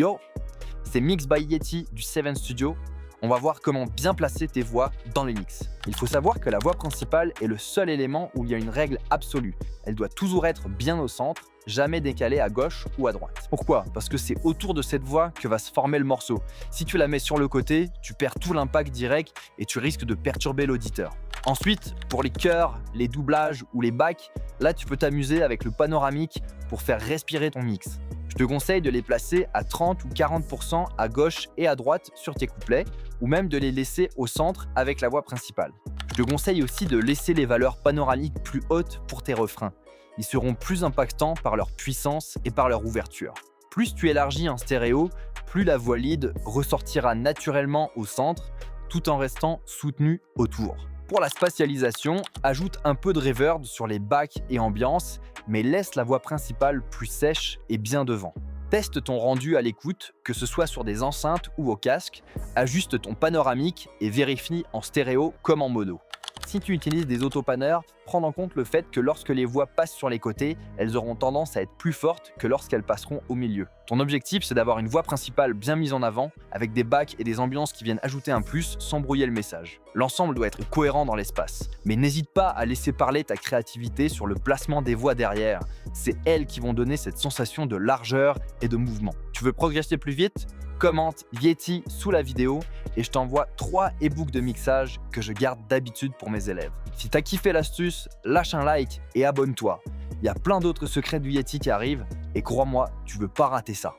Yo, c'est Mix by Yeti du Seven Studio. On va voir comment bien placer tes voix dans les mix. Il faut savoir que la voix principale est le seul élément où il y a une règle absolue. Elle doit toujours être bien au centre, jamais décalée à gauche ou à droite. Pourquoi? Parce que c'est autour de cette voix que va se former le morceau. Si tu la mets sur le côté, tu perds tout l'impact direct et tu risques de perturber l'auditeur. Ensuite, pour les chœurs, les doublages ou les backs, là tu peux t'amuser avec le panoramique pour faire respirer ton mix. Je te conseille de les placer à 30 ou 40% à gauche et à droite sur tes couplets, ou même de les laisser au centre avec la voix principale. Je te conseille aussi de laisser les valeurs panoramiques plus hautes pour tes refrains. Ils seront plus impactants par leur puissance et par leur ouverture. Plus tu élargis en stéréo, plus la voix lead ressortira naturellement au centre, tout en restant soutenue autour. Pour la spatialisation, ajoute un peu de reverb sur les backs et ambiance, mais laisse la voix principale plus sèche et bien devant. Teste ton rendu à l'écoute, que ce soit sur des enceintes ou au casque, ajuste ton panoramique et vérifie en stéréo comme en mono. Si tu utilises des autopanneurs, prends en compte le fait que lorsque les voix passent sur les côtés, elles auront tendance à être plus fortes que lorsqu'elles passeront au milieu. Ton objectif, c'est d'avoir une voix principale bien mise en avant, avec des backs et des ambiances qui viennent ajouter un plus sans brouiller le message. L'ensemble doit être cohérent dans l'espace. Mais n'hésite pas à laisser parler ta créativité sur le placement des voix derrière. C'est elles qui vont donner cette sensation de largeur et de mouvement. Tu veux progresser plus vite? Commente Yeti sous la vidéo et je t'envoie 3 e-books de mixage que je garde d'habitude pour mes élèves. Si t'as kiffé l'astuce, lâche un like et abonne-toi. Il y a plein d'autres secrets du Yeti qui arrivent et crois-moi, tu veux pas rater ça.